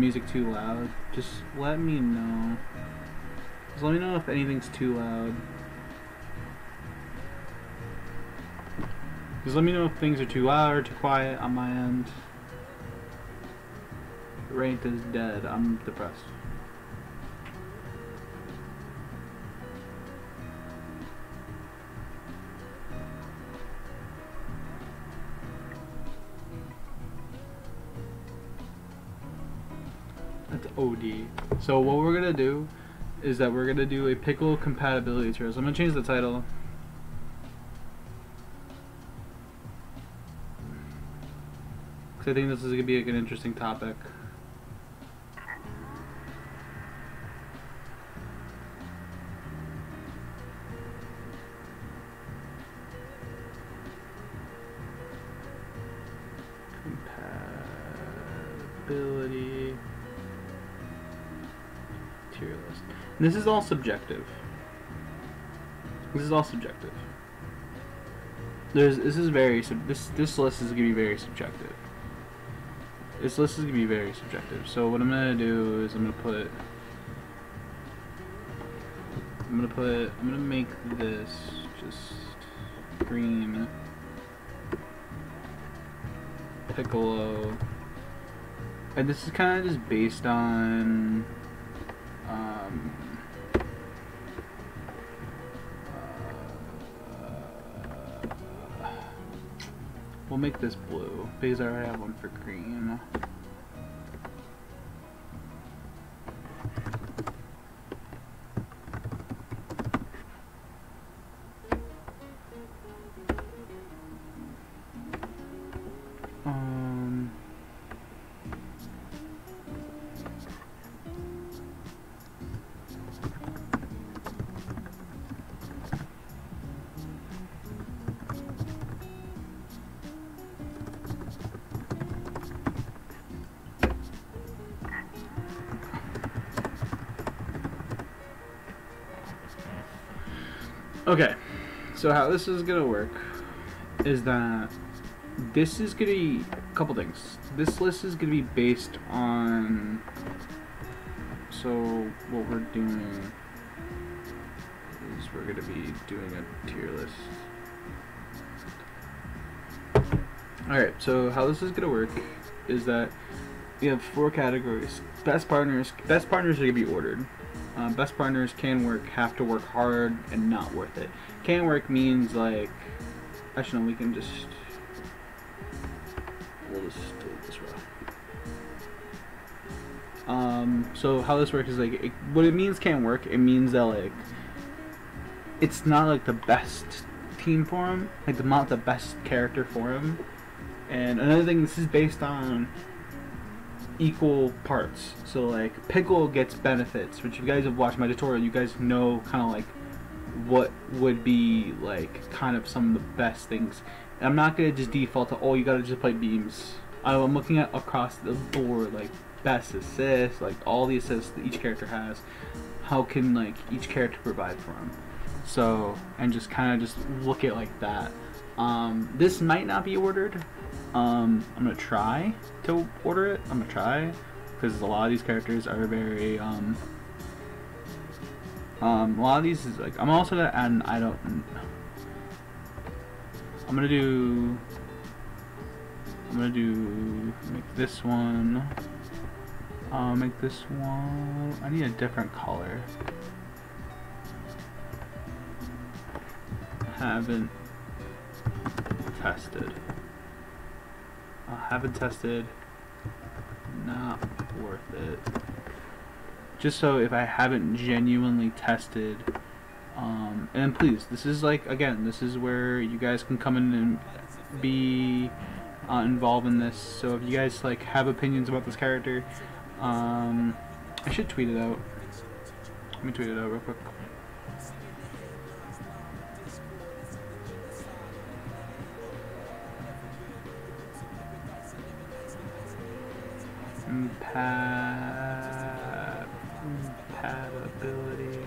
music too loud, just let me know. Just let me know if anything's too loud. Just let me know if things are too loud or too quiet on my end. Ranked is dead. I'm depressed. That's OD. So what we're gonna do is that we're gonna do a pickle compatibility tour. So I'm gonna change the title. Because I think this is gonna be like an interesting topic. Compatibility tier list. And this is all subjective. This is all subjective. This list is gonna be very subjective. This list is gonna be very subjective. So what I'm gonna do is I'm gonna make this just green Piccolo, and this is kind of just based on we'll make this blue because I already have one for green. Okay, so how this is gonna work is that this is gonna be a couple things. This list is gonna be based on, so what we're doing is we're gonna be doing a tier list. Alright, so how this is gonna work is that we have 4 categories. Best partners are gonna be ordered. Best partners can work, have to work hard, and not worth it. Can work means like, actually no, we'll just do it this way. So how this works is like, what it means can work, it means that like, it's not like the best team for him, like not the best character for him. And another thing, this is based on equal parts. So like Pickle gets benefits, which if you guys have watched my tutorial, you guys know kind of like what would be like kind of some of the best things. And I'm not gonna just default to, oh, you gotta just play beams. I'm looking at across the board, like best assists, like all the assists that each character has. How can like each character provide for him? So, and just kind of just look at like that. This might not be ordered. I'm gonna try to order it. I'm gonna try because a lot of these characters are very a lot of these is like, I'm also gonna add an I'm gonna do make this one, make this one, I need a different color. Haven't tested. Haven't tested, not worth it. Just so if I haven't genuinely tested, and please, this is like, again, this is where you guys can come in and be involved in this. So if you guys like have opinions about this character, I should tweet it out. Let me tweet it out real quick. Compatibility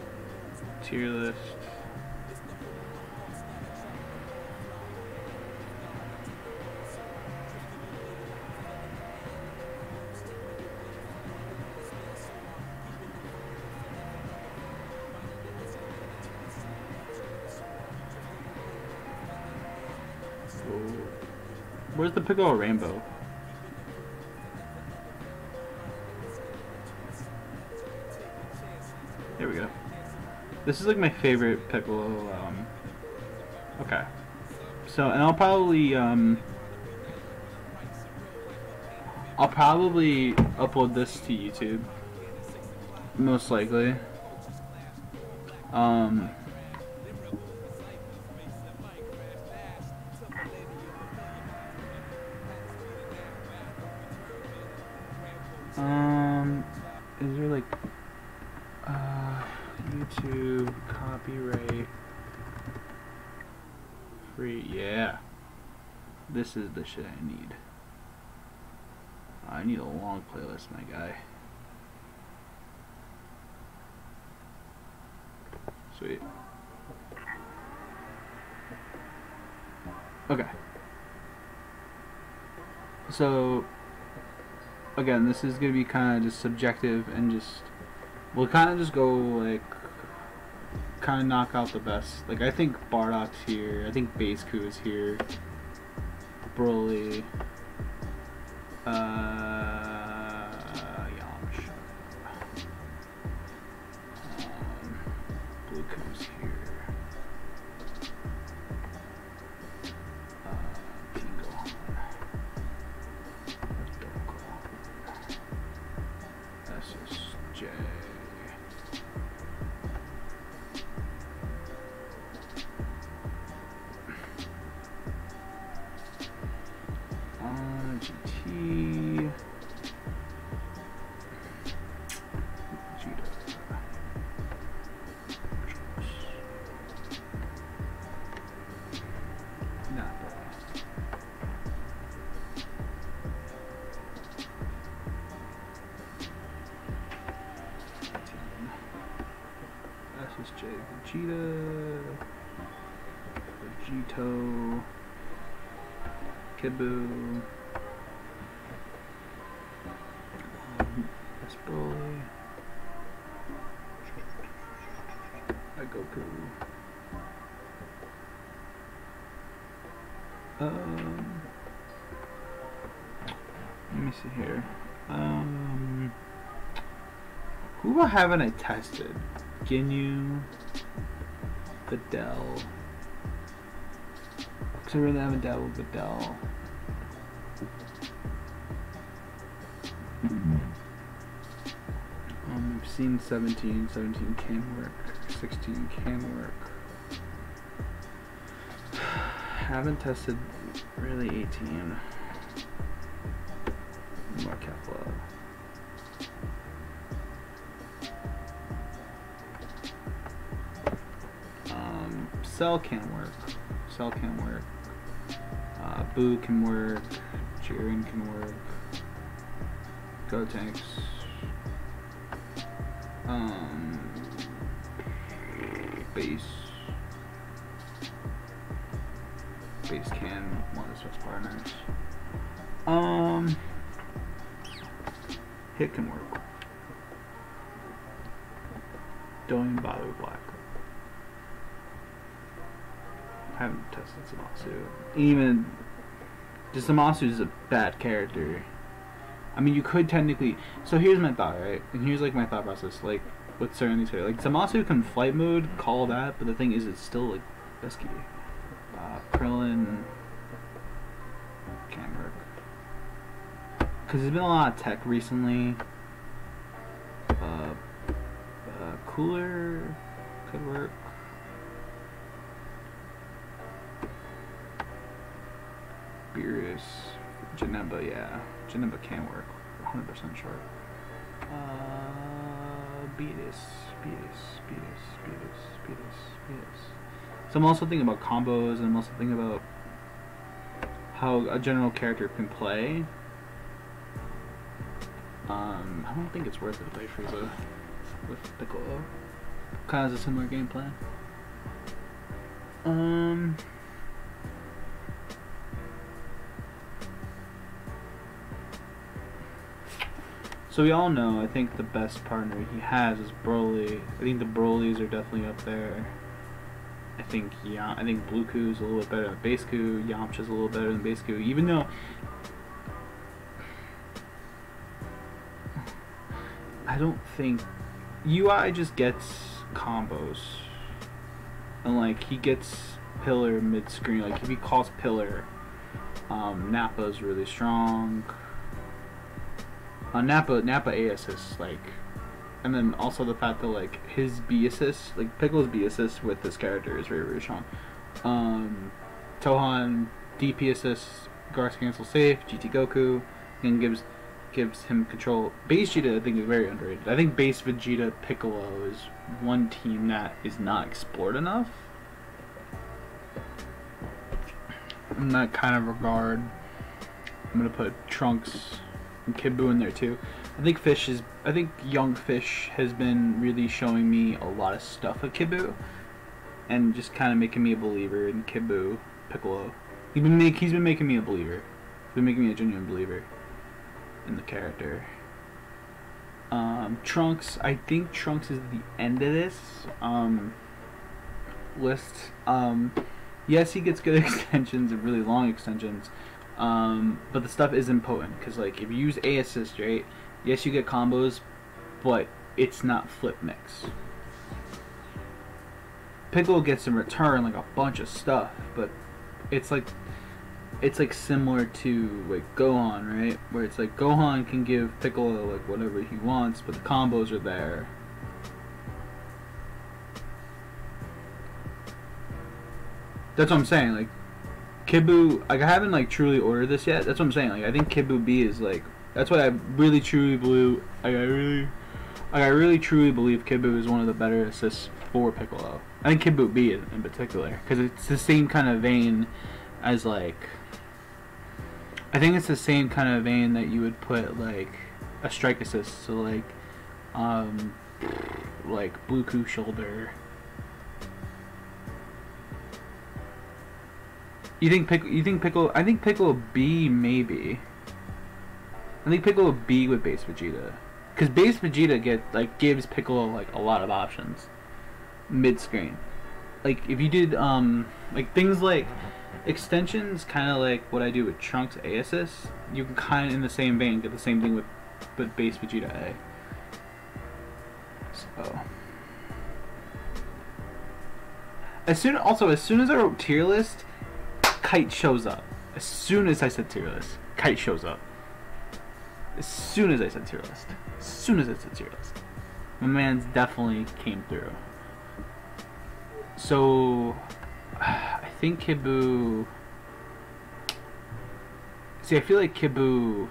tier list. Where's the Piccolo Rainbow? There we go. This is like my favorite Piccolo. Okay. So, and I'll probably upload this to YouTube. Most likely. Is there like YouTube copyright free? Yeah. This is the shit I need. I need a long playlist, my guy. Sweet. Okay. So, again, this is gonna be kind of just subjective and just we'll kind of just go like kind of knock out the best. Like I think Bardock's here. I think Baseku is here. Broly. Yamcha. Blueco's here. King Gohan. SSJ. GT. Vegeta. Nappa. SSJ Vegeta. Vegito. Kibu. That's Broly. Goku. Let me see here. Who haven't I tested? Ginyu, Videl. Because I really haven't dealt with Videl. I've seen 17. 17 can work. 16 can work. Haven't tested really 18. More Kefla. Cell can work. Cell can work. Boo can work. Jiren can work. Gotenks. Base can, one of his best partners. Hit can work. Don't even bother with Black. I haven't tested Zamasu. Even just Zamasu is a bad character. I mean, you could technically. So here's my thought, right? And here's like my thought process, like with certain these characters. Like Zamasu can flight mode, call that, but the thing is, it's still like risky. Krillin can't work because there's been a lot of tech recently. Cooler could work. Beerus, Janemba, yeah, Janemba can work. 100% sure. Beatus. So I'm also thinking about combos, and I'm also thinking about how a general character can play. I don't think it's worth it to play Frieza with Piccolo. Kind of has a similar game plan. So we all know, I think the best partner he has is Broly. I think the Brolys are definitely up there. I think Blue Ku's a little bit better than Base Ku. Yamcha's a little better than Base Ku, even though I don't think UI just gets combos, and like he gets pillar mid screen. Like if he calls pillar, Nappa's really strong. Nappa A assist, like, and then also the fact that like his B assist, like Piccolo's B assist with this character is very strong. Tohan DP assist, guards cancel safe, GT Goku, and gives him control. Base Vegeta I think is very underrated. I think Base Vegeta Piccolo is one team that is not explored enough. In that kind of regard, I'm gonna put Trunks and Kid Buu in there too. I think Young Fish has been really showing me a lot of stuff with Kid Buu, and just kind of making me a believer in Kid Buu Piccolo. He's been making me a believer. He's been making me a genuine believer in the character. Trunks, I think Trunks is the end of this list. Yes, he gets good extensions and really long extensions, but the stuff isn't potent, because like if you use A assist, right, yes you get combos, but it's not flip mix. Piccolo gets in return like a bunch of stuff, but it's like similar to like Gohan, right, where it's like Gohan can give Piccolo like whatever he wants, but the combos are there. That's what I'm saying. Like Kid Buu, like I haven't like truly ordered this yet. That's what I'm saying. Like I think Kid Buu B is like, that's what I really truly believe. I really truly believe Kid Buu is one of the better assists for Piccolo. I think Kid Buu B in particular, because it's the same kind of vein as like, I think it's the same kind of vein that you would put like a strike assist. So like Blue Ku shoulder. You think Piccolo? I think Piccolo B maybe. I think Piccolo B with Base Vegeta, because Base Vegeta gives Piccolo like a lot of options mid screen. Like if you did like things like extensions, kind of like what I do with Trunks A assist, you can kind of in the same vein get the same thing with Base Vegeta A. So as soon as I wrote tier list, Kite shows up. As soon as I said tier list, Kite shows up. As soon as I said tier list. My man's definitely came through. So I think Kid Buu. See, I feel like Kid Buu.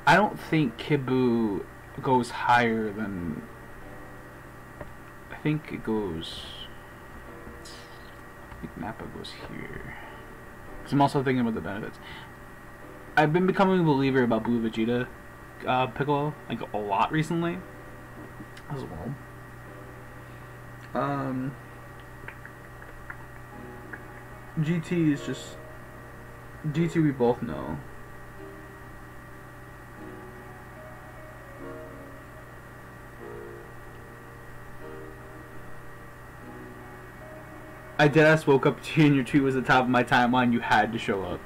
I don't think Kid Buu goes higher than. I think it goes. I think Nappa goes here. Because I'm also thinking about the benefits. I've been becoming a believer about Blue Vegeta Piccolo like a lot recently as well. GT is just GT, we both know. I deadass woke up to you and your tweet was the top of my timeline. You had to show up.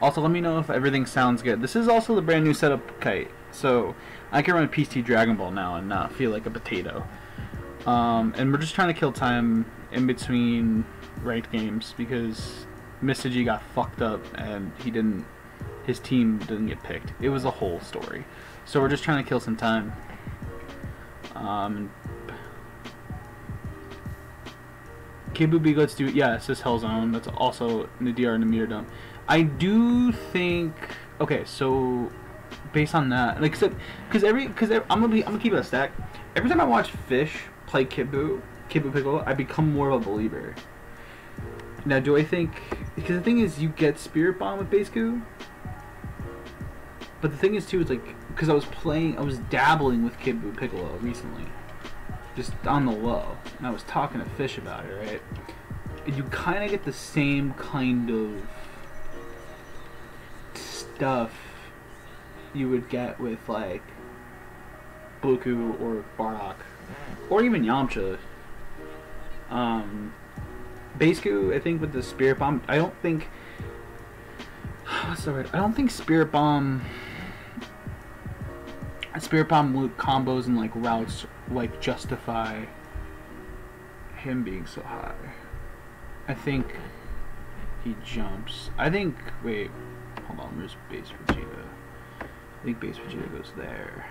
Also, let me know if everything sounds good. This is also the brand new setup, Kite. So, I can run PT Dragon Ball now and not feel like a potato. And we're just trying to kill time in between ranked games because Mr. G got fucked up and his team didn't get picked. It was a whole story. So we're just trying to kill some time. Kid Buu B goes to, yeah, it's this Hellzone. That's also Nadir and the Meter Dome. I do think, okay, so based on that, like, because I'm gonna keep it a stack. Every time I watch Fish play Kid Buu Piccolo, I become more of a believer. Now, do I think, because the thing is, you get Spirit Bomb with Base Ku, but the thing is too, it's like, because I was dabbling with Kid Buu Piccolo recently, just on the low, and I was talking to Fish about it, right? And you kind of get the same kind of stuff you would get with like Blue Ku or Bardock, or even Yamcha. Base Goo, I think with the Spirit Bomb, I don't think... What's the word? I don't think Spirit Bomb combos and like routes like justify him being so high. I think he jumps. I think, wait, hold on, where's Base Vegeta? I think Base Vegeta goes there.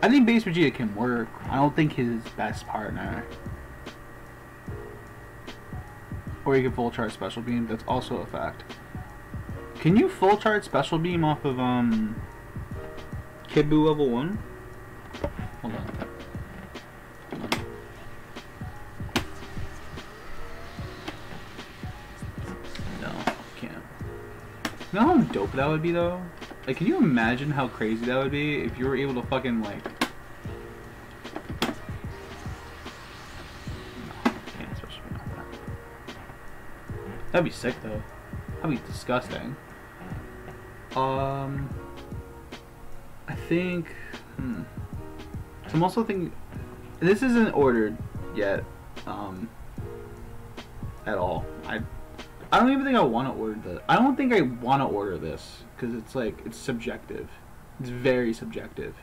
I think Base Vegeta can work. I don't think his best partner. Or you can full charge Special Beam, that's also a fact. Can you full charge Special Beam off of Kid Buu level 1? Hold on. No, can't. You know how dope that would be though? Like, can you imagine how crazy that would be if you were able to fucking like... No, can't Special Beam off that. That'd be sick though. That'd be disgusting. I think... So I'm also thinking... This isn't ordered yet. At all. I don't even think I want to order this. I don't think I want to order this. Because it's like... It's subjective. It's very subjective.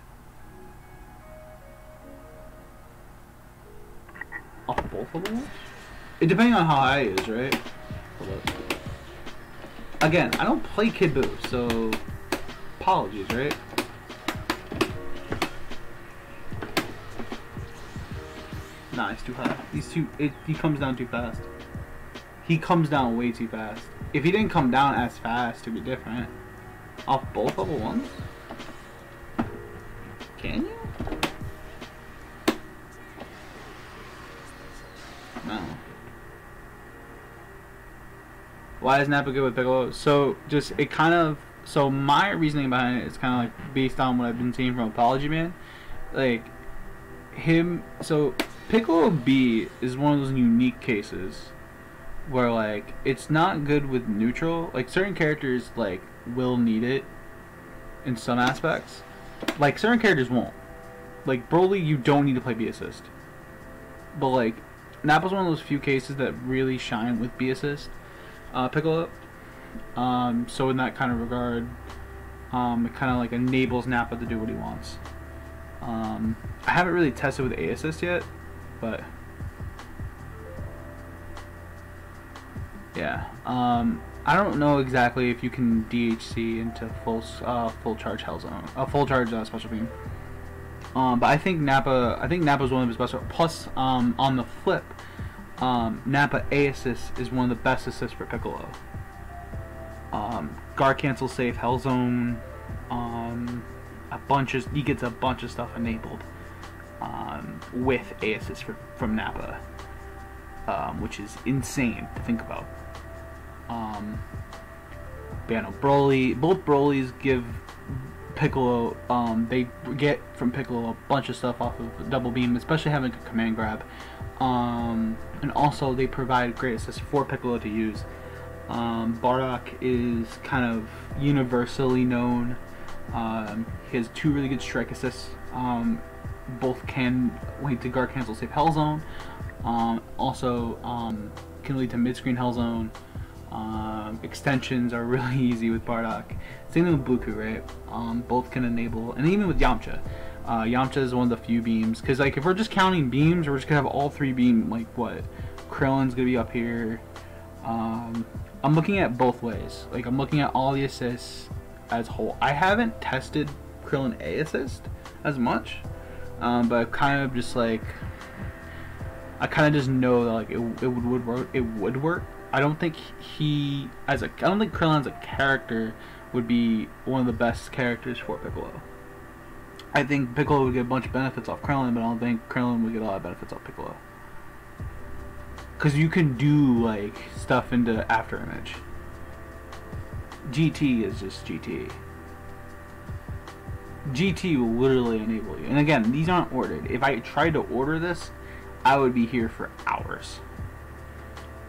Off both of them? It depending on how high it is, right? Hold up. Again, I don't play Kid Buu, so apologies, right? Nah, it's too high. He comes down too fast. He comes down way too fast. If he didn't come down as fast, it'd be different. Off both level 1s? Can you? No. Why is Nappa good with Piccolo? So, just, it kind of... So, my reasoning behind it is kind of, like, based on what I've been seeing from Apology Man. Like, him... So, Piccolo B is one of those unique cases where, like, it's not good with neutral. Like, certain characters, like, will need it in some aspects. Like, certain characters won't. Like, Broly, you don't need to play B assist. But, like, Nappa's one of those few cases that really shine with B assist. Piccolo. So in that kind of regard, it kind of like enables Nappa to do what he wants. I haven't really tested with A assist yet, but yeah. I don't know exactly if you can DHC into full charge Hellzone, full charge Special Beam. But I think Nappa's one of his best. Plus, on the flip, Nappa A assist is one of the best assists for Piccolo. Guard cancel safe, Hellzone, he gets a bunch of stuff enabled with A assist from Nappa, which is insane to think about. But yeah, no, both Brolys give Piccolo, they get from Piccolo a bunch of stuff off of Double Beam, especially having a command grab. And also they provide great assists for Piccolo to use. Bardock is kind of universally known. He has 2 really good strike assists. Both can lead to guard cancel safe Hellzone. Also can lead to mid-screen Hellzone. Extensions are really easy with Bardock. Same thing with Buku, right? Both can enable, and even with Yamcha. Yamcha is one of the few beams, because like if we're just counting beams, we're just gonna have all 3 beam. Like what? Krillin's gonna be up here. I'm looking at both ways. Like I'm looking at all the assists as whole. I haven't tested Krillin A assist as much, but I've kind of just like I kind of just know that like it would work. It would work. I don't think I don't think Krillin as a character would be one of the best characters for Piccolo. I think Piccolo would get a bunch of benefits off Krillin, but I don't think Krillin would get a lot of benefits off Piccolo. Because you can do like stuff into Afterimage. GT is just GT. GT will literally enable you. And again, these aren't ordered. If I tried to order this, I would be here for hours.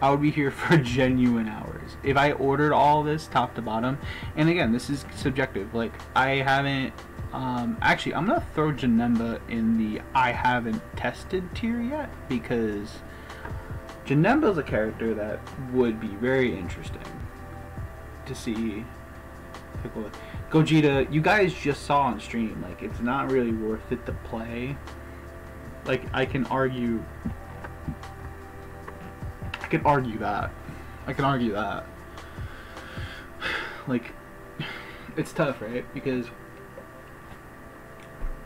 I would be here for genuine hours. If I ordered all this top to bottom, and again, this is subjective. Like, I haven't, actually, I'm going to throw Janemba in the I haven't tested tier yet, because Janemba's a character that would be very interesting to see Piccolo. Gogeta, you guys just saw on stream, like, it's not really worth it to play. Like, I can argue that. Like, it's tough, right? Because,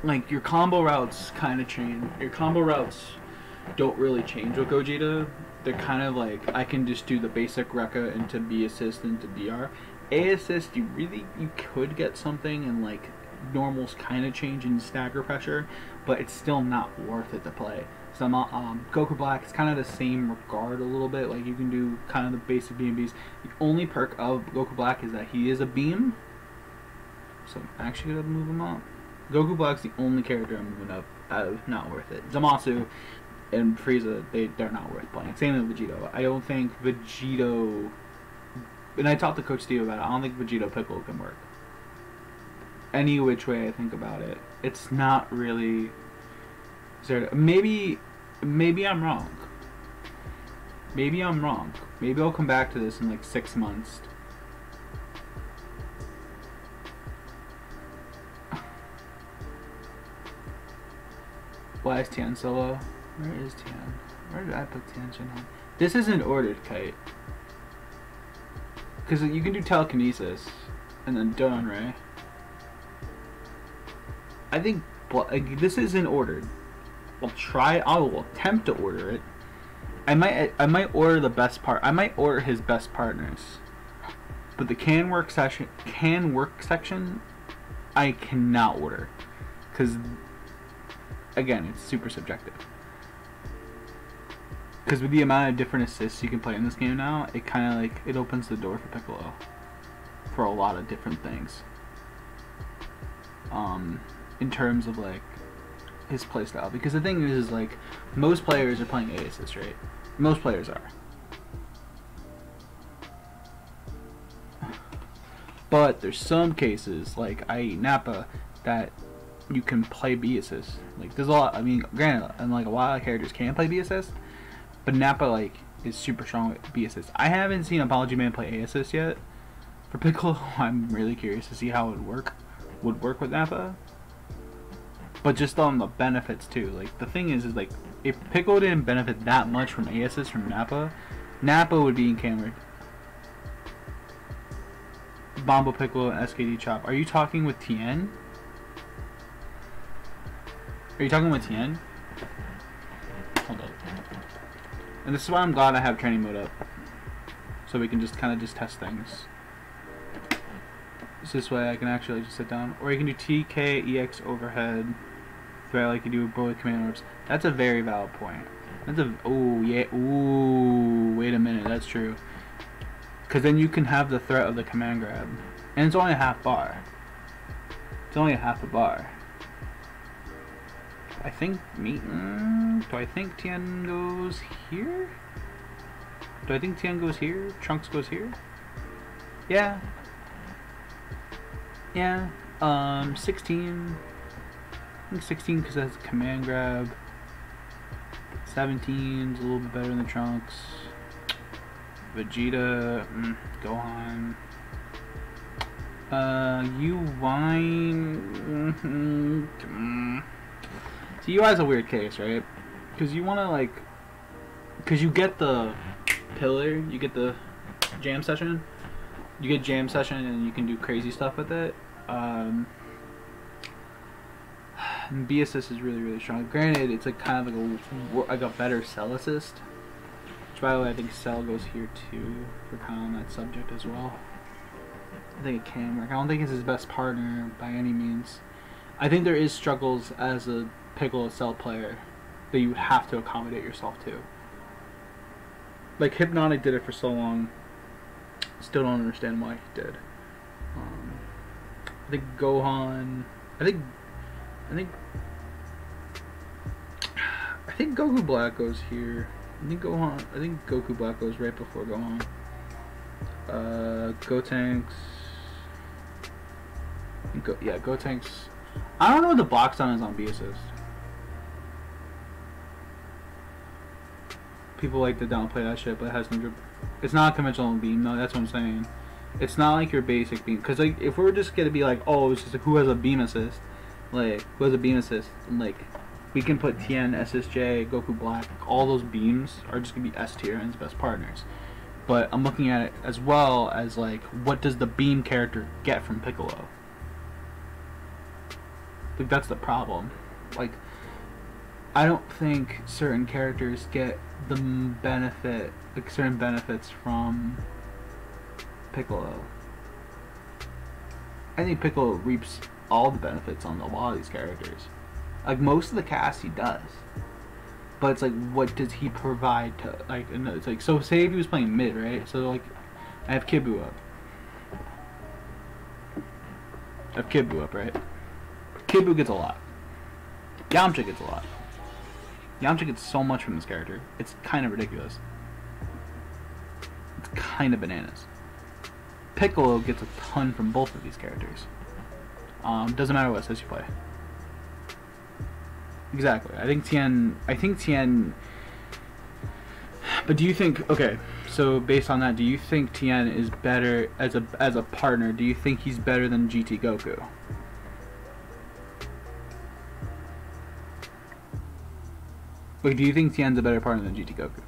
like, your combo routes kind of change. Your combo routes don't really change with Gogeta. They're kind of like, I can just do the basic Rekka into B assist into DR. A assist, you could get something, and like normals kind of change in stagger pressure, but it's still not worth it to play. So Goku Black is kind of the same regard a little bit. Like, you can do kind of the basic BMBs. The only perk of Goku Black is that he is a beam, so I'm actually gonna move him up. Goku Black's the only character I'm moving up out of not worth it. Zamasu and Frieza, they're not worth playing. Same with Vegito. I don't think Vegito, and I talked to Coach Steve about it, I don't think Vegito Piccolo can work. Any which way I think about it, it's not really. Maybe I'm wrong. Maybe I'll come back to this in like 6 months. Why is Tian solo? Where is Tian? Where did I put Tian Shinhan? This isn't ordered, Kite. Because you can do telekinesis and then Donray. I think this isn't ordered. I will attempt to order it. I might order the best part. I might order his best partners. But the can work section, I cannot order. Because, again, it's super subjective. Because with the amount of different assists you can play in this game now, it kind of like, it opens the door for Piccolo for a lot of different things. In terms of like his playstyle, because the thing is like, most players are playing A assist, right? Most players are. But there's some cases, like Nappa, that you can play B assist. Like, there's a lot, I mean, granted, and like a lot of characters can play B assist, but Nappa like is super strong with B assist. I haven't seen Apology Man play A assist yet. For Piccolo, I'm really curious to see how it would work with Nappa. But just on the benefits too. Like, the thing is like, if Piccolo didn't benefit that much from A assist from Nappa, Nappa would be in camera. Bombo Piccolo and SKD Chop. Are you talking with Tien? Are you talking with Tien? Hold up. And this is why I'm glad I have training mode up. So we can just kind of just test things. So this way I can actually just sit down. Or you can do TK, EX overhead. Threat like you do with both command orbs. That's a very valid point. That's a, oh yeah, ooh, wait a minute, that's true. Because then you can have the threat of the command grab. And it's only a half bar. It's only a half a bar. I think do I think Tien goes here? Do I think Tien goes here? Trunks goes here? Yeah. Yeah. 16. I think 16 because that's a command grab. 17's a little bit better than the Trunks. Vegeta, Gohan. UI. See, UI's a weird case, right? Because you want to like, because you get the pillar, you get the jam session, and you can do crazy stuff with it. And B assist is really, really strong. Granted, it's like kind of like a better Cell assist. Which, by the way, I think Cell goes here too for kind of on that subject as well. I think it can work. I don't think it's his best partner by any means. I think there is struggles as a Piccolo Cell player that you have to accommodate yourself to. Like, Hypnotic did it for so long. Still don't understand why he did. I think Gohan. I think Goku Black goes here. I think Goku Black goes right before Gohan. Gotenks. Gotenks. I don't know what the block stun is on B assist. people like to downplay that shit, but it has no. It's not a conventional beam, no. That's what I'm saying. It's not like your basic beam, because like if we're just gonna be like, oh, it's just like, who has a beam assist, like who has a beam assist, and like we can put Tien, SSJ, Goku Black, all those beams are just gonna be S tier and his best partners. But I'm looking at it as well as like, what does the beam character get from Piccolo? Like that's the problem. Like I don't think certain characters get the benefit, like certain benefits from Piccolo. I think Piccolo reaps all the benefits on a lot of these characters. Like most of the cast he does. But it's like, what does he provide to, like, it's like, so say if he was playing mid, right? So like, I have Kibu up. Right? Kibu gets a lot. Yamcha gets a lot. Yamcha gets so much from this character. It's kind of ridiculous. It's kind of bananas. Piccolo gets a ton from both of these characters. Doesn't matter what assist you play. Exactly. I think Tien. But do you think? Okay, so based on that, do you think Tien is better as a partner? Do you think he's better than GT Goku? Like, do you think Tien's a better partner than GT Goku?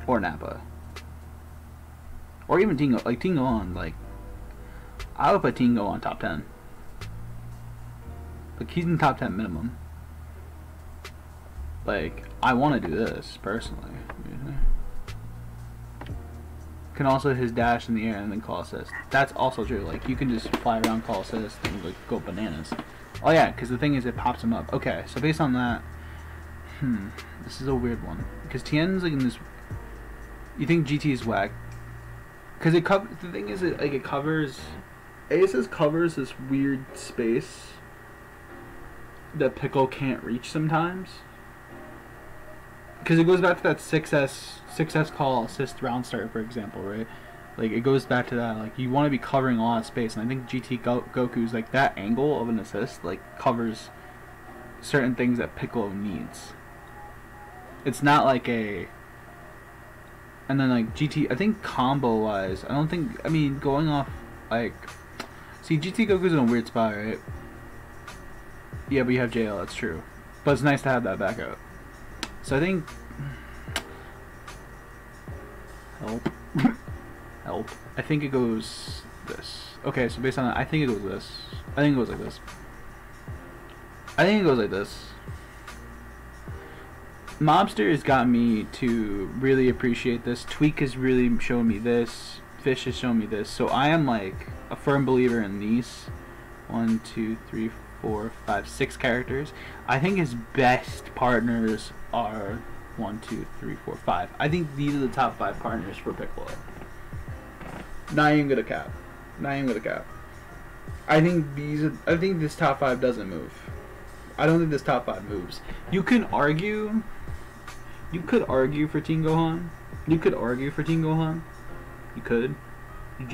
Or Nappa? Or even Tingo? Like Tingo on, like, I would put Tingo on top 10. Like, he's in top 10 minimum. Like, I want to do this, personally. Can also his dash in the air and then call assist. That's also true. Like, you can just fly around, call assist, and, like, go bananas. Oh, yeah, because the thing is, it pops him up. Okay, so based on that... this is a weird one. Because Tien's, like, in this... You think GT is whack? Because it covers... The thing is, it covers... Aces covers this weird space that Piccolo can't reach sometimes, because it goes back to that 6S call assist round start, for example, right? Like, it goes back to that, like, you want to be covering a lot of space, and I think GT Goku's, like, that angle of an assist, like, covers certain things that Piccolo needs. It's not like a... And then, like, GT, I think combo-wise, I don't think, I mean, going off, like... See, GT Goku's in a weird spot, right? Yeah, but you have JL, that's true. But it's nice to have that backup. So I think... Help. Help. I think it goes this. Okay, so based on that, I think it goes this. I think it goes like this. I think it goes like this. Mobster has got me to really appreciate this. Tweak has really shown me this. Fish has shown me this. So I am like a firm believer in these. 1, 2, 3, 4, 5, 6 characters. I think his best partners are 1, 2, 3, 4, 5. I think these are the top 5 partners for Piccolo. Not even gonna cap. I think this top 5 doesn't move. I don't think this top 5 moves. You could argue for Teen Gohan. You could. You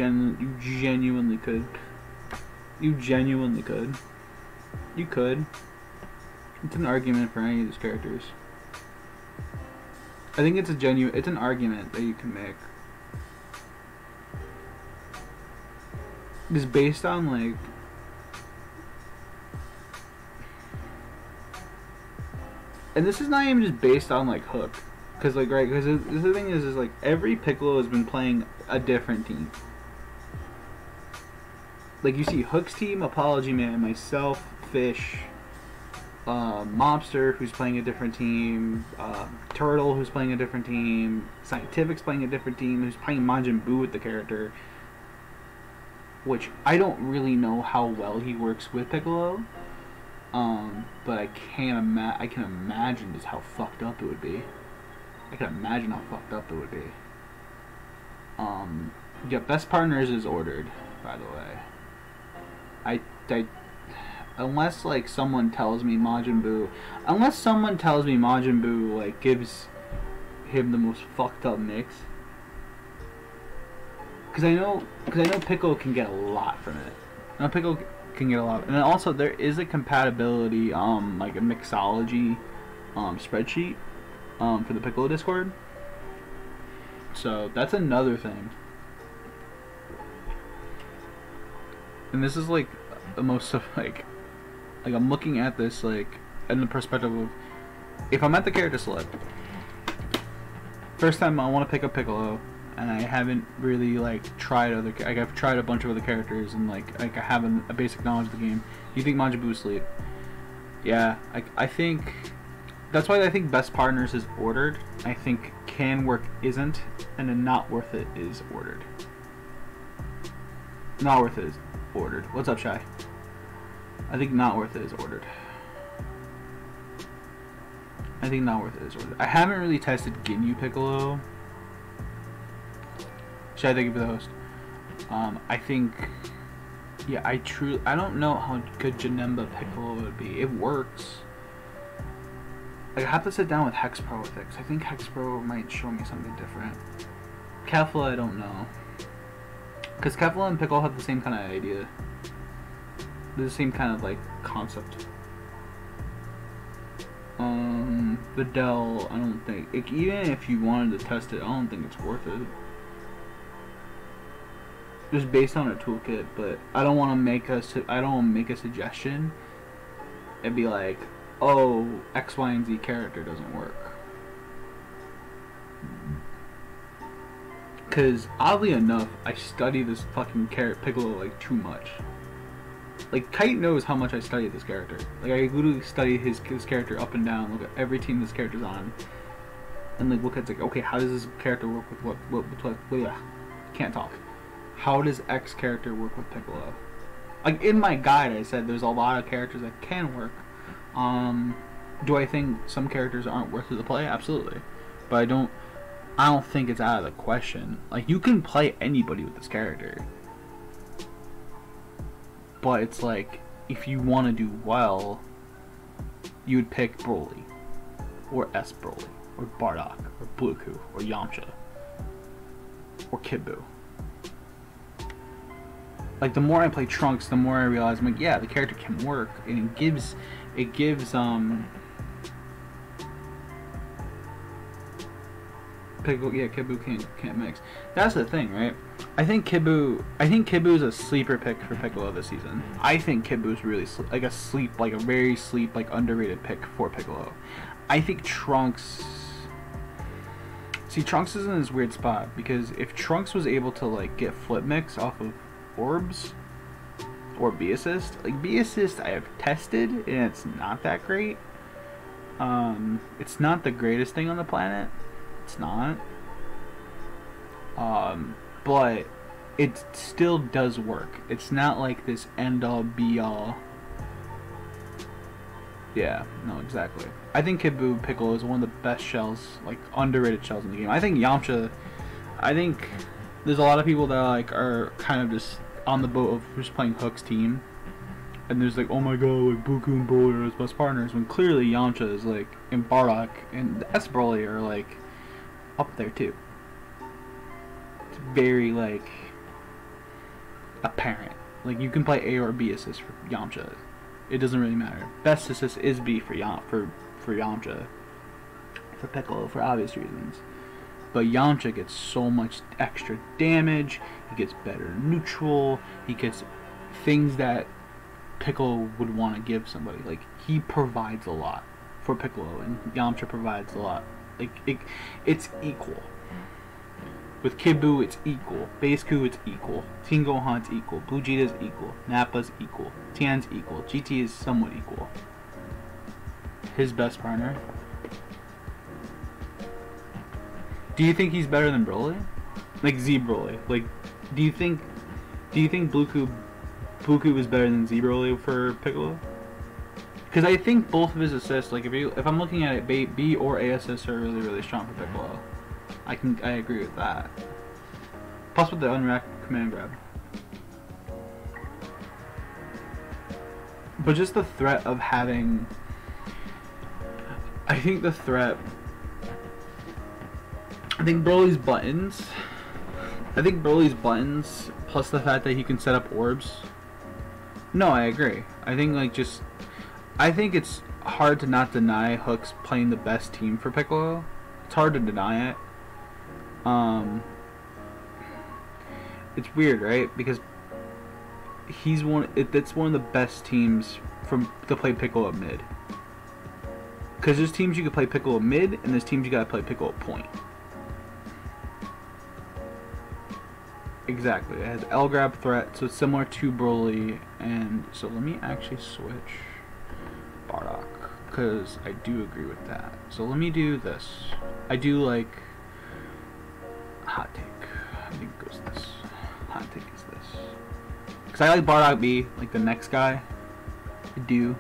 genuinely could. You could. It's an argument for any of these characters. I think it's an argument that you can make. It's based on, like... And this is not even just based on, like, Hook. Because, like, right, because the thing is, like, every Piccolo has been playing a different team. Like, you see Hook's team, Apology Man, myself, Fish, Mobster, who's playing a different team, Turtle, who's playing a different team, Scientific's playing a different team, who's playing Majin Buu with the character, which I don't really know how well he works with Piccolo, but I can imagine just how fucked up it would be. Yeah, best partners is ordered, by the way. Unless like someone tells me Majin Buu like gives him the most fucked up mix, because I know Piccolo can get a lot from it. And then also there is a compatibility, like a mixology spreadsheet for the Piccolo Discord. So that's another thing. And this is like the most of like I'm looking at this like in the perspective of if I'm at the character select. First time I want to pick up Piccolo, and I haven't really like tried other. Like I've tried a bunch of other characters, and like I have a basic knowledge of the game. You think Majin Buu is sleep? Yeah, I think that's why I think Best Partners is ordered. I think Can Work isn't, and then Not Worth It is ordered. Not Worth It is ordered. What's up, Shy? I think Not Worth It is ordered. I think Not Worth It is ordered. I haven't really tested Ginyu Piccolo. Shy, thank you for the host. I think, yeah, I don't know how good Janemba Piccolo would be. It works. Like, I have to sit down with Hexpro with it, 'cause I think Hexpro might show me something different. Kefla, I don't know. Because Kefla and Piccolo have the same kind of idea. They're the same kind of, like, concept. Videl, I don't think... even if you wanted to test it, I don't think it's worth it. Just based on a toolkit, but I don't want to make a suggestion and be like, oh, X, Y, and Z character doesn't work. Because, oddly enough, I study this fucking Piccolo, like, too much. Like, Kite knows how much I study this character. Like, I literally study his character up and down, look at every team this character's on. And, like, look at, like, okay, how does this character work with what yeah, can't talk. How does X character work with Piccolo? Like, in my guide, I said there's a lot of characters that can work. Do I think some characters aren't worth it to play? Absolutely. But I don't think it's out of the question. Like, you can play anybody with this character. But it's like, if you want to do well, you would pick Broly, or S Broly, or Bardock, or Bluku, or Yamcha, or Kid Buu. Like, the more I play Trunks, the more I realize, I'm like, yeah, the character can work, and it gives Piccolo, yeah, Kid Buu can't mix. That's the thing, right? I think Kid Buu is a sleeper pick for Piccolo this season. I think Kid Buu is really like a very underrated pick for Piccolo. I think Trunks. See, Trunks is in this weird spot because if Trunks was able to like get flip mix off of orbs or B assist, like B assist I have tested and it's not that great. It's not the greatest thing on the planet. It's not. But it still does work. It's not like this end all be all. Yeah, no, exactly. I think Kid Buu Piccolo is one of the best shells, like underrated shells in the game. I think Yamcha. I think there's a lot of people that are kind of just on the boat of just playing Hook's team, and there's like, oh my god, like Buku and Broly are his best partners, when clearly Yamcha is like, and Bardock and S Broly are like up there too. It's very like apparent. Like you can play A or B assist for Yamcha. It doesn't really matter. Best assist is B for Yamcha. For Piccolo, for obvious reasons. But Yamcha gets so much extra damage. He gets better neutral. He gets things that Piccolo would want to give somebody. Like he provides a lot for Piccolo, and Yamcha provides a lot. Like it's equal. With Kid Buu, it's equal. Base Ku, it's equal. Teen Gohan's equal. Blue Vegeta's equal. Nappa's equal. Tian's equal. GT is somewhat equal. His best partner. Do you think he's better than Broly? Like Z Broly? Like, do you think Bluku is better than Z Broly for Piccolo? Because I think both of his assists, like if I'm looking at it, B or A assists are really, really strong for Piccolo. I agree with that. Plus with the unrack command grab. But just the threat of having, I think Broly's buttons, plus the fact that he can set up orbs. No, I agree. I think like just, I think it's hard to not deny Hook's playing the best team for Piccolo. It's hard to deny it. It's weird, right? Because he's it's one of the best teams to play Piccolo at mid. Because there's teams you can play Piccolo mid, and there's teams you gotta play Piccolo point. Exactly. It has L grab threat, so it's similar to Broly. And so let me actually switch Bardock, because I do agree with that. So let me do this. I do like hot take. I think it goes this. Hot take is this. Because I like Bardock B, like the next guy. I do.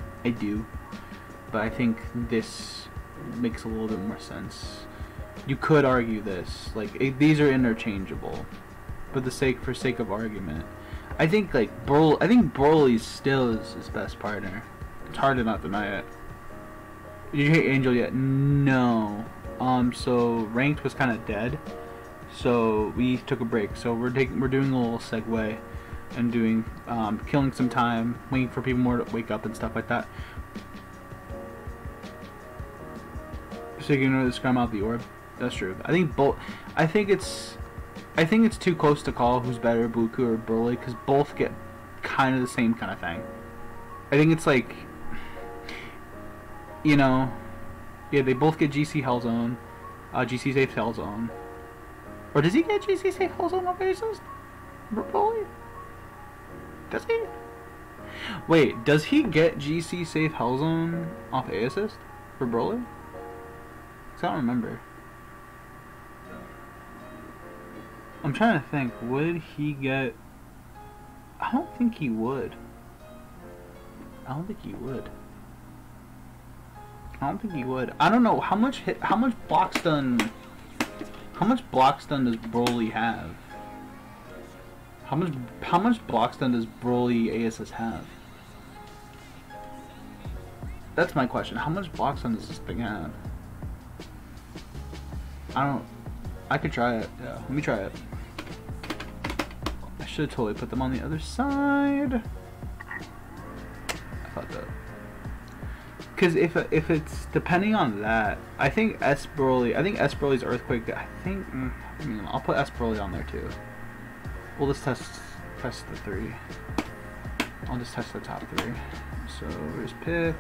But I think this makes a little bit more sense. You could argue this. Like, these are interchangeable. But for sake of argument. I think, like, Broly still is his best partner. It's hard to not deny it. Did you hit Angel yet? No. So ranked was kind of dead. So we took a break. So we're doing a little segue and doing killing some time, waiting for people more to wake up and stuff like that. So you know to scrum out the orb. That's true. I think it's too close to call who's better, Buku or Broly, because both get kind of the same kind of thing. I think it's like, you know, yeah, they both get GC Hellzone, GC Safe Hellzone. Or does he get GC Safe Hellzone off Assist? Broly? Does he? Wait, does he get GC Safe Hellzone off Assist for Broly? I don't remember. I'm trying to think, would he get... I don't think he would. I don't think he would. I don't know how much block stun does Broly have? How much block stun does Broly ASS have? That's my question. How much block stun does this thing have? I could try it. Yeah, let me try it. I should have totally put them on the other side. I thought that. Because if it's depending on that, I think S Broly's Earthquake. I'll put S Broly on there too. We'll just test the 3. I'll just test the top 3. So here's pick.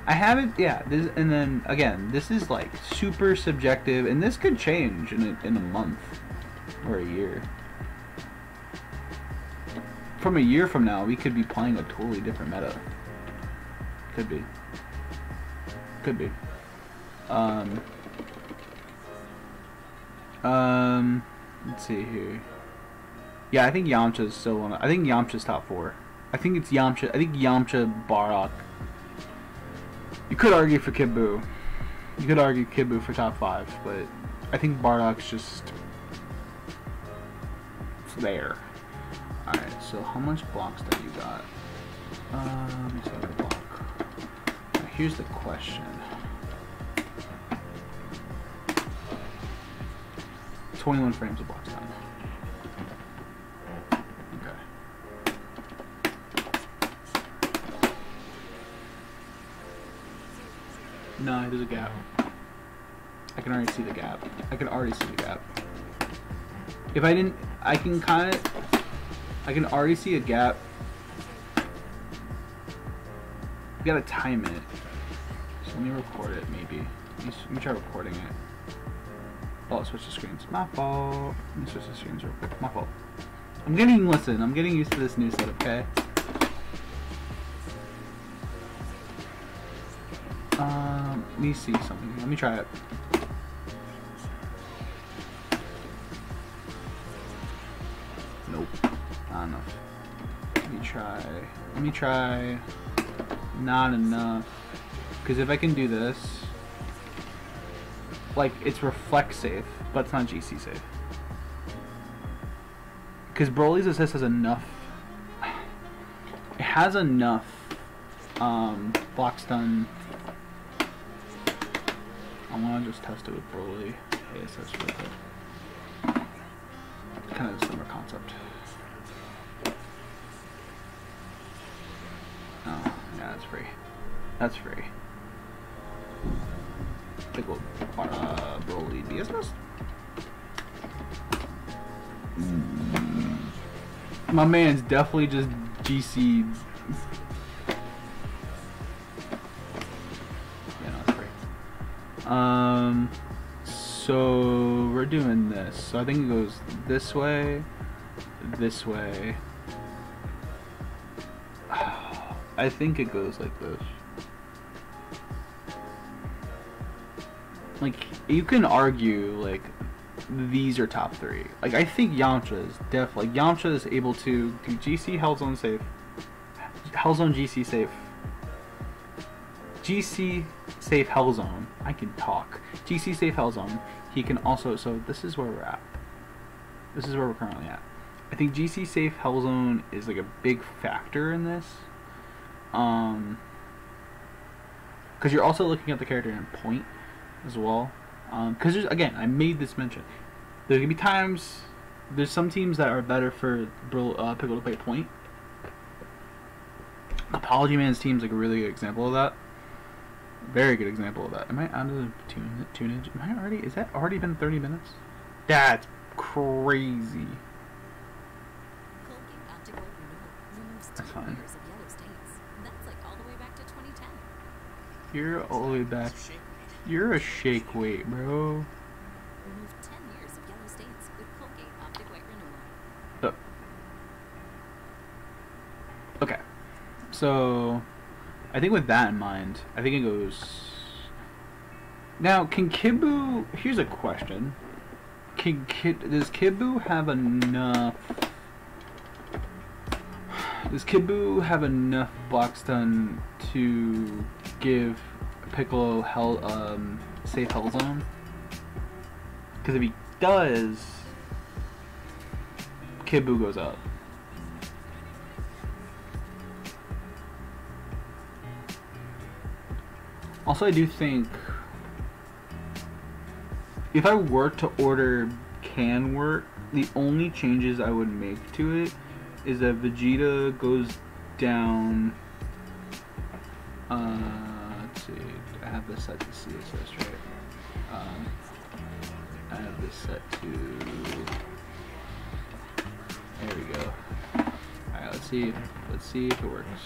I haven't, yeah. And then again, this is like super subjective, and this could change in a month or a year. From a year from now, we could be playing a totally different meta. Could be. Let's see here. Yeah, I think Yamcha's still one. I think Yamcha's top 4. I think it's Yamcha. I think Yamcha, Bardock. You could argue for Kid Buu. You could argue Kid Buu for top 5, but I think Bardock's just... it's there. Alright, so how much blocks do you got? Let me see the block. Now, here's the question. 21 frames of blocks done. No, there's a gap. I can already see the gap. If I didn't, I can already see a gap. You gotta time it. So let me record it, maybe. Let me try recording it. Oh, I'll switch the screens. My fault. Let me switch the screens real quick. My fault. I'm getting used to this new setup, okay? Let me see something. Let me try it. Nope. Not enough. Let me try. Not enough. Because if I can do this, like, it's reflect safe, but it's not GC safe. Because Broly's assist has enough. It has enough block stun. I want to just test it with Broly ASS real quick. Kind of a similar concept. Oh, yeah, That's free. That's free. Piccolo Broly business. My man's definitely just GC. Yeah, no, that's free. So we're doing this. So I think it goes this way, this way. I think it goes like this. Like, you can argue, like, these are top 3. Like, I think Yamcha is like, Yamcha is able to do GC Hellzone safe. Hellzone GC safe. GC safe Hellzone. I can talk. GC safe Hellzone. He can also, so this is where we're at. This is where we're currently at. I think GC safe Hellzone is, like, a big factor in this. Because you're also looking at the character in point as well. Because there's, again, I made this mention. There's gonna be times, there's some teams that are better for Piccolo to play point. Apology Man's team is like a really good example of that. Very good example of that. Am I out of the tunage? Am I already? Is that already been 30 minutes? That's crazy. That's fine. You're all the way back. You're a shake weight, bro. Remove 10 years of yellow stains with Colgate Optic White Renewal. Okay. So, I think with that in mind, I think it goes... Now, can Kibu... Here's a question. Does Kibu have enough... Does Kibu have enough block stun to give Piccolo safe Hellzone? Because if he does, Kibu goes up. Also, I do think if I were to order can work, the only changes I would make to it is that Vegeta goes down. Let's see. I have this set to CSS, right? I have this set to. There we go. Alright, let's see. Let's see if it works.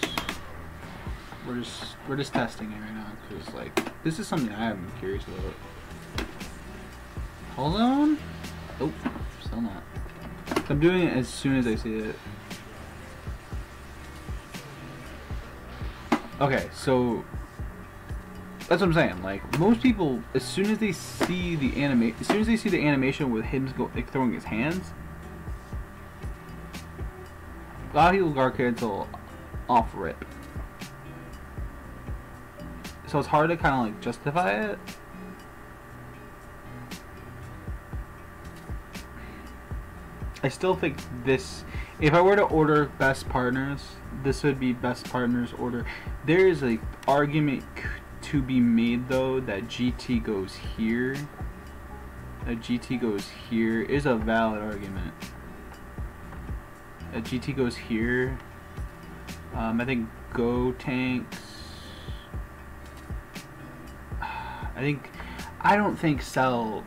We're just testing it right now because like this is something I am curious about. Hold on. Oh, still not. I'm doing it as soon as I see it. Okay, so that's what I'm saying. Like most people, as soon as they see the animation with him like throwing his hands, a lot of people guard cancel off rip. So it's hard to kind of like justify it. I still think this, if I were to order best partners, this would be best partners order. There is an argument to be made though that GT goes here. That GT goes here is a valid argument. That GT goes here. I think Gotenks. I don't think Cell.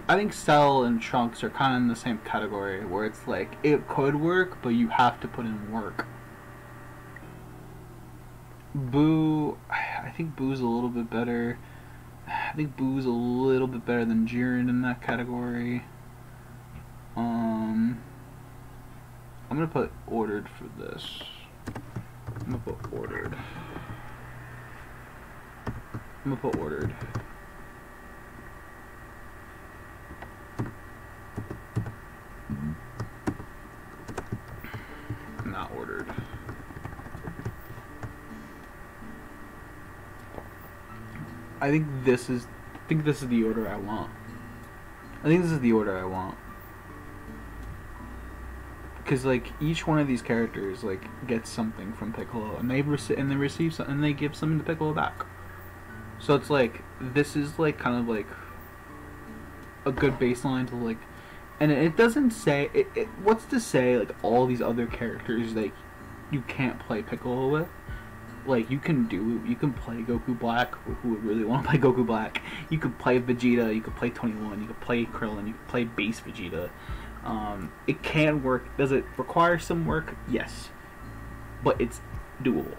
I think Cell and Trunks are kind of in the same category where it's like it could work, but you have to put in work. Boo, I think Boo's a little bit better. I think Boo's a little bit better than Jiren in that category. I'm gonna put ordered for this. I'm gonna put ordered. Not ordered. I think this is the order I want. Because like each one of these characters like gets something from Piccolo, and they receive something, and they give something to Piccolo back. So it's like this is like kind of like a good baseline to like, and it doesn't say what's to say like all these other characters like you can't play Piccolo with. Like, you can play Goku Black, who would really want to play Goku Black. You could play Vegeta, you could play 21, you could play Krillin, you could play base Vegeta. It can work. Does it require some work? Yes. But it's doable.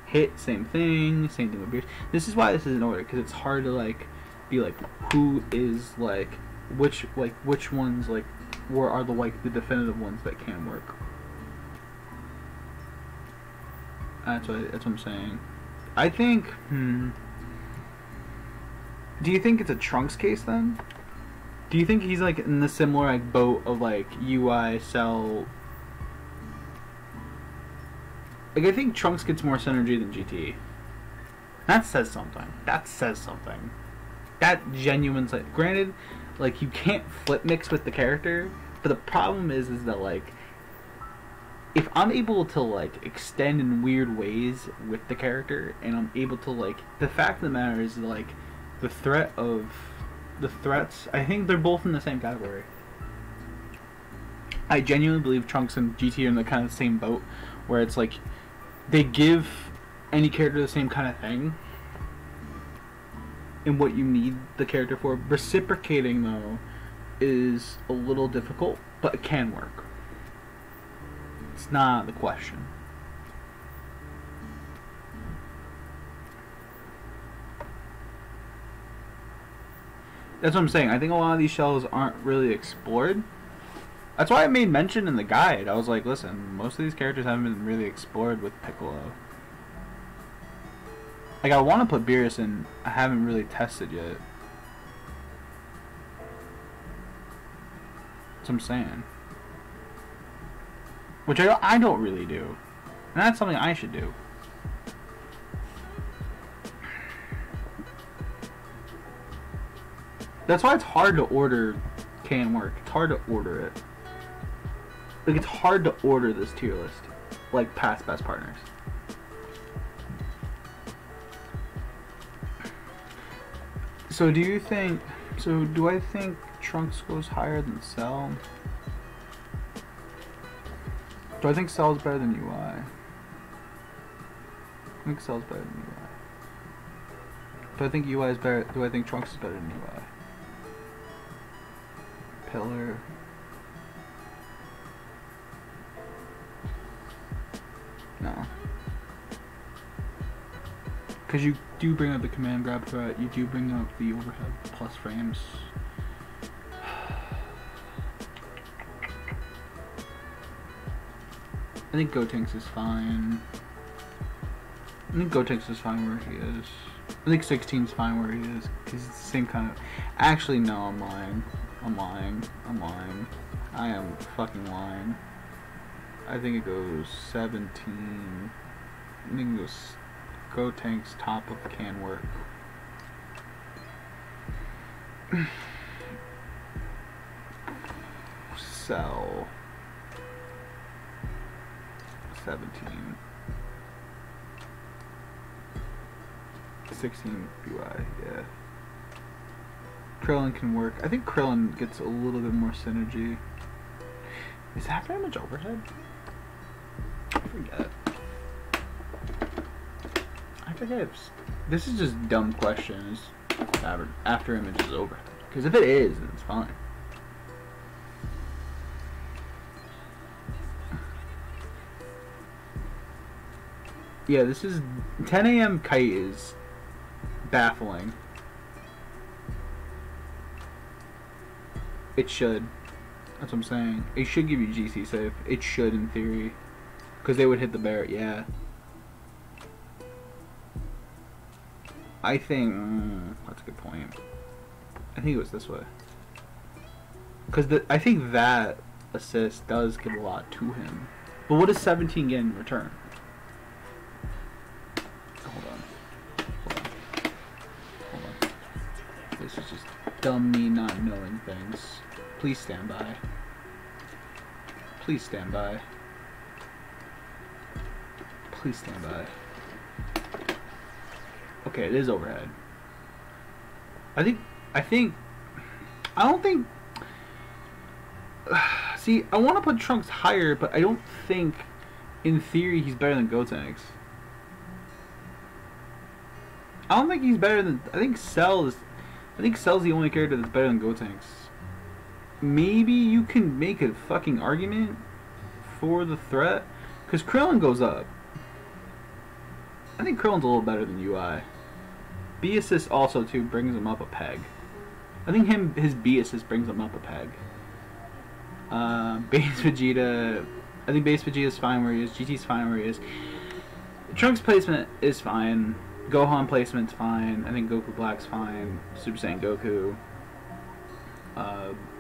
Hit, same thing with Beerus. This is why this is in order, because it's hard to, like, be like, who is, like, which ones, like, where are the, like, the definitive ones that can work. That's what I'm saying. I think, do you think it's a Trunks case, then? Do you think he's, like, in the similar, like, boat of, like, UI, Cell? Like, I think Trunks gets more synergy than GT. That says something. That genuine, like, granted, like, you can't flip mix with the character, but the problem is that, like, if I'm able to, like, extend in weird ways with the character, and I'm able to, like, the fact of the matter is, like, the threats, I think they're both in the same category. I genuinely believe Trunks and GT are in the kind of same boat, where it's, like, they give any character the same kind of thing and what you need the character for. Reciprocating, though, is a little difficult, but it can work. It's not the question. That's what I'm saying. I think a lot of these shells aren't really explored. That's why I made mention in the guide. I was like, listen, most of these characters haven't been really explored with Piccolo. Like, I want to put Beerus in, I haven't really tested yet. That's what I'm saying. Which I don't really do. And that's something I should do. That's why it's hard to order Can Work. It's hard to order it. Like, it's hard to order this tier list, like past best partners. So do you think, do I think Trunks goes higher than Cell? Do I think Cell's better than UI? I think Cell's better than UI. Do I think UI is better, do I think Trunks is better than UI? Pillar. No. Because you do bring up the command grab threat, you do bring up the overhead plus frames. I think Gotenks is fine. I think Gotenks is fine where he is. I think 16's fine where he is, because it's the same kind of... Actually, no, I'm lying. I am fucking lying. I think it goes 17. I think it goes Gotenks top of Can Work. Cell 17. 16 UI, yeah. Krillin can work. I think Krillin gets a little bit more synergy. Is After Image overhead? I forget. I forget. This is just dumb questions. After Image is overhead. Because if it is, then it's fine. Yeah, this is 10 a.m. kite is baffling. It should. That's what I'm saying. It should give you GC safe. It should, in theory. Because they would hit the Barret, yeah. I think... that's a good point. I think it was this way. Because I think that assist does give a lot to him. But what does 17 get in return? Hold on. This is just dumb me not knowing things. Please stand by. Please stand by. Please stand by. Okay, it is overhead. I don't think... See, I want to put Trunks higher, but I don't think, in theory, he's better than Gotenks. I don't think he's better than. I think Cell's the only character that's better than Gotenks. Maybe you can make a fucking argument for the threat, because Krillin goes up. I think Krillin's a little better than UI. B assist also too brings him up a peg. I think his B assist brings him up a peg. Base Vegeta, I think Base Vegeta's fine where he is. GT's fine where he is. Trunks placement is fine. Gohan placement's fine. I think Goku Black's fine. Super Saiyan Goku.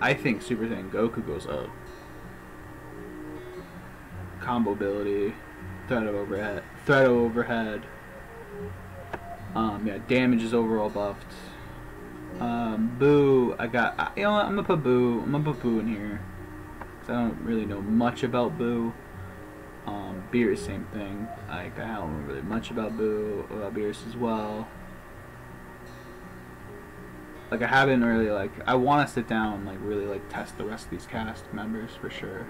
I think Super Saiyan Goku goes up. Combo ability, threat of overhead. Yeah, damage is overall buffed. Boo, you know what, I'm gonna put Boo in here, because I don't really know much about Boo. Beerus, same thing. I don't know really much about Boo, about Beerus as well. Like, I haven't really, like, I want to sit down and, like, really, like, test the rest of these cast members, for sure.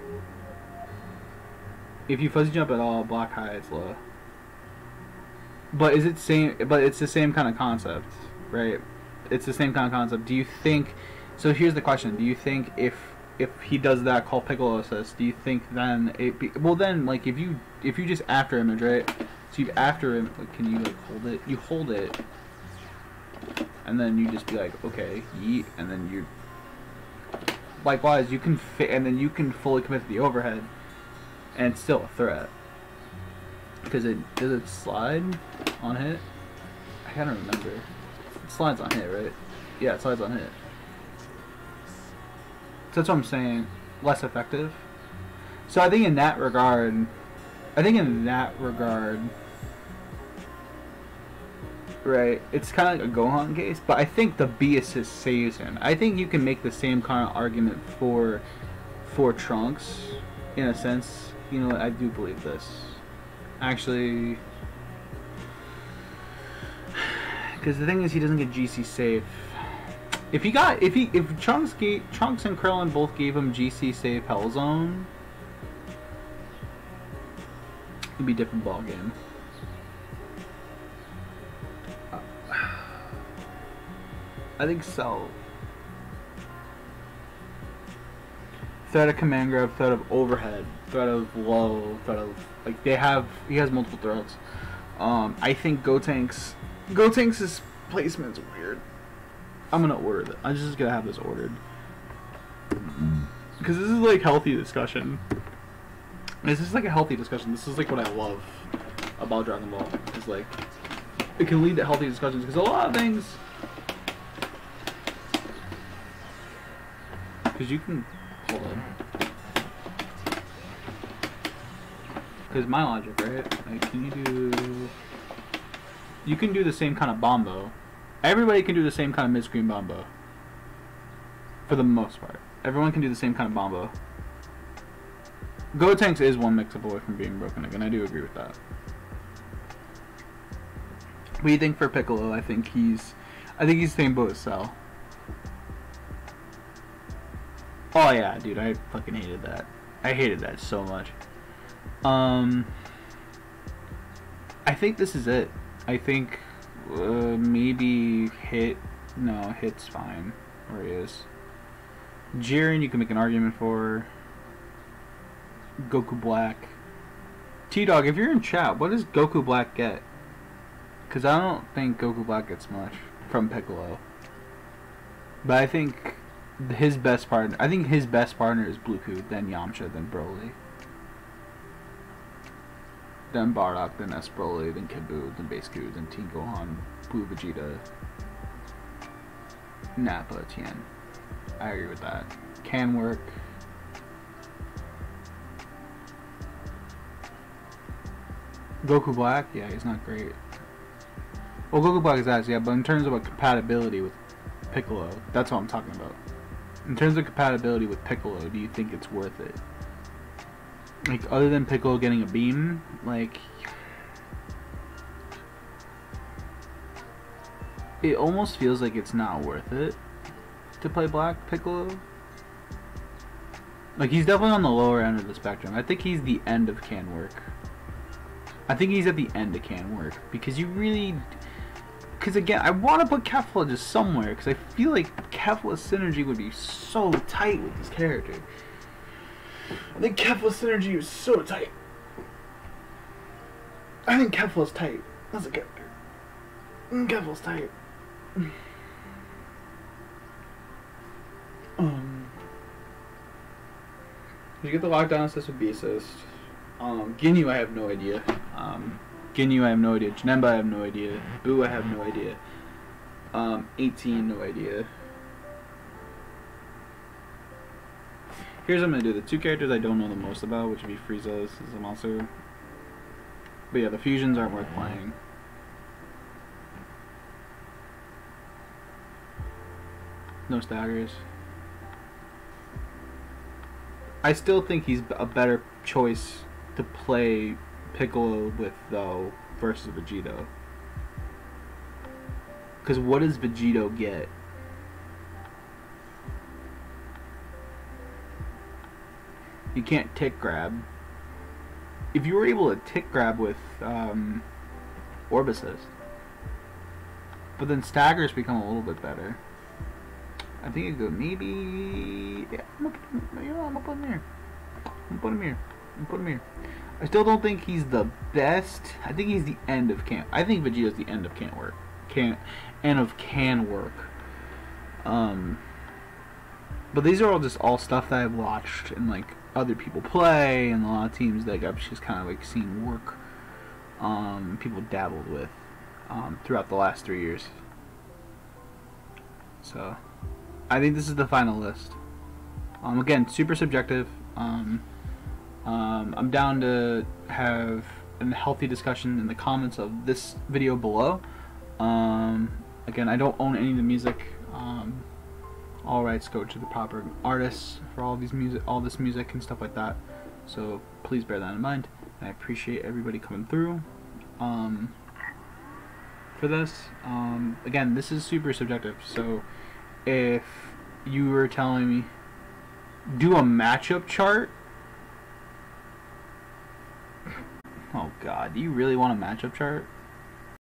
If you fuzzy jump at all, block high, it's low. But is it same, but it's the same kind of concept, right? It's the same kind of concept. Do you think, so here's the question, do you think if he does that call Piccolo assist, do you think then well then, like, if you just after image, right? So you after him, like, can you, like, hold it? You hold it, and then you just be like, okay, yeet, and then you, likewise, you can fit, and then you can fully commit to the overhead, and it's still a threat. Because does it slide on hit? I can't remember. It slides on hit, right? Yeah, it slides on hit. So that's what I'm saying. Less effective. So I think in that regard, right, it's kind of like a Gohan case, but I think the B assist saves him. I think you can make the same kind of argument for Trunks, in a sense. You know what, I do believe this. Actually, because the thing is, he doesn't get GC safe. If Trunks and Krillin both gave him GC safe Hell Zone, it'd be a different ball game. I think Cell. Threat of command grab, threat of overhead, threat of low, threat of, like, he has multiple threats. I think Gotenks' placement's weird. I'm gonna order that. I'm just gonna have this ordered. Because this is like healthy discussion. This is like a healthy discussion. This is like what I love about Dragon Ball. It's like, it can lead to healthy discussions, because a lot of things, because you can, hold on. Because my logic, right? Like, you can do the same kind of bombo. Everybody can do the same kind of mid-screen bombo. For the most part. Everyone can do the same kind of bombo. Gotenks is one mix-up away from being broken again. I do agree with that. What do you think for Piccolo? I think he's the same boat as Cell. Oh yeah, dude, I fucking hated that. I hated that so much. I think this is it. I think maybe Hit's fine where he is. Jiren you can make an argument for. Goku Black. T-Dog, if you're in chat, what does Goku Black get? Because I don't think Goku Black gets much from Piccolo. But I think his best partner is Bluetooth, then Yamcha, then Broly. Then Bardock, then S. Broly, then Kid Buu, then Base Goo, then Teen Gohan, Blue Vegeta, Nappa, Tien. I agree with that. Can work. Goku Black, yeah, he's not great. Well, Goku Black is ass, yeah, but in terms of a compatibility with Piccolo, that's what I'm talking about. In terms of compatibility with Piccolo, do you think it's worth it? Like, other than Piccolo getting a beam, like, it almost feels like it's not worth it to play Black Piccolo. Like, he's definitely on the lower end of the spectrum. I think he's the end of can work. I think he's at the end of can work, because you really, because again, I want to put Kefla just somewhere because I feel like Kefla's synergy would be so tight with this character. I think Kefla's synergy is so tight. I think Kefla's tight as a character. Kefla's tight. You get the lockdown assist with B-assist. Ginyu, I have no idea. Ginyu, I have no idea. Janemba, I have no idea. Boo, I have no idea. 18, no idea. Here's what I'm gonna do. The two characters I don't know the most about, which would be Frieza as a monster. But yeah, the fusions aren't worth playing. No staggers. I still think he's a better choice to play Piccolo with, though, versus Vegito. Because what does Vegito get? You can't tick grab. If you were able to tick grab with Orb Assist, but then staggers become a little bit better. I think it could maybe. Yeah, I'm gonna put him here. I'm gonna put him here. I'm gonna put him here. I still don't think he's the best. I think he's the end of can't. I think Vegeta's the end of can't work. End of can work. But these are all stuff that I've watched and like other people play and a lot of teams that I've just kind of like seen work. People dabbled with throughout the last 3 years. So I think this is the final list. Again, super subjective. I'm down to have a healthy discussion in the comments of this video below. Again, I don't own any of the music. All rights go to the proper artists for all this music and stuff like that. So please bear that in mind. And I appreciate everybody coming through for this. Again, this is super subjective. So if you were telling me do a matchup chart, oh god, do you really want a matchup chart?